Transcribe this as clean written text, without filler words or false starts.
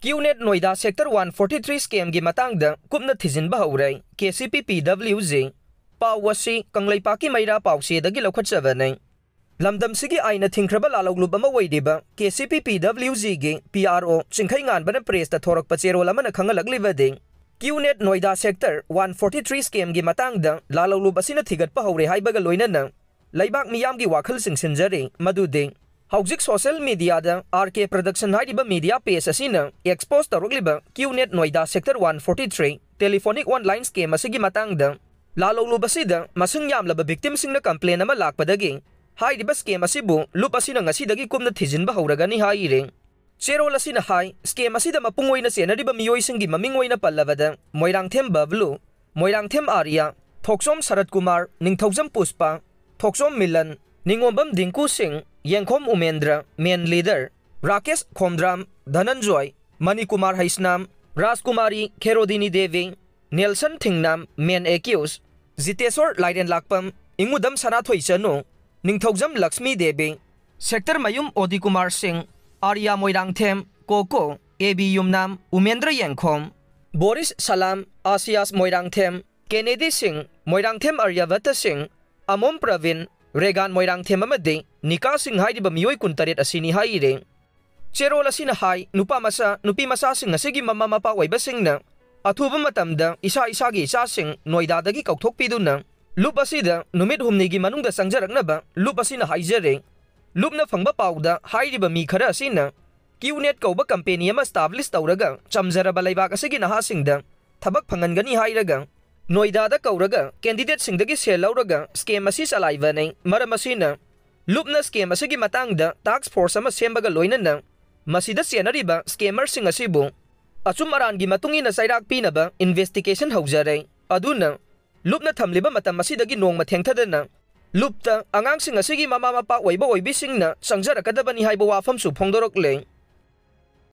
QNet Noida Sector 143 scam gi matangda kupna thijinba haurai KCP PWJ pawasi Kangleipaki Maira pawse dagi lokhatchabane lamdam sigi aina thingkraba lalogluba ma waideba KCP PWJ gi PRO chingkhai ngan bana press ta thorak pachero lamana khangalakliba ding QNet Noida Sector 143 scam gi matangda lalogluba sina thigatpa haure haibaga loinana laibak miyam gi wakhal singsinjare madu ding Hauzik social media da RK production haidiba media page asina expose tarokliba QNet Noida Sector 143 telephonic online scam asigi matangda lalogluba sida masung yamlaba victim singna complain ama lakpadagi haidiba scam asibu lup asina ngasidagi kumna thijinba hauragani haire Cherol asina hai scam asida mapungoina senariba miyoi singi mamingoina pallabada Moirangthem Bablu Moirangthem Arya Thoksom Sarat Kumar Ningthaujam Puspa Thoksom Milan Ningombam Dinku Singh Yengkhom Umendra main leader Rakesh Khomdram Dhananjoy Manikumar Haisnam Rajkumari Kherodini Devi Nelson Thingnam main accused Ziteswar Laiden Lakpam Ingudam Sanathoi Chanu Ningthaujam Lakshmi Devi Sector Mayum Odikumar Singh Arya Moirangthem Koko AB Yumnam Umendra Yengkhom Boris Salam Asias Moirangthem Kennedy Singh Moirangthem Aryavata Singh Amom Pravin Regan Moirangthem amadi Nika Singh haidiba miyoi kuntaret asini haire Cherol asina hai nupi masa sing asigi mama mapa waiba singna athuba matamda isa gi isa sing Noida dagi kauthokpiduna lup asida numit humnigi manungda sangjaraknaba lup asina haijare lupna phangba pauda haidiba mi khara asina QNet kauba company ama establish tawraga chamjaraba laibak asigi naha singda thabak phangangani hairaga Noida da kauraga candidate singdagi sel lauraga scam asi chalaibane maram asina lupna scam asigi matangda task force ama sembaga loinana masida senariba scammer sing asibu achum arangi matungina sairak pinaba investigation haujare aduna lupna thamliba matam asidagi nongma thengthadana lupta angang sing asigi mama mapa oiba oibi singna sangjarakadabani haiba wafam su phongdorok le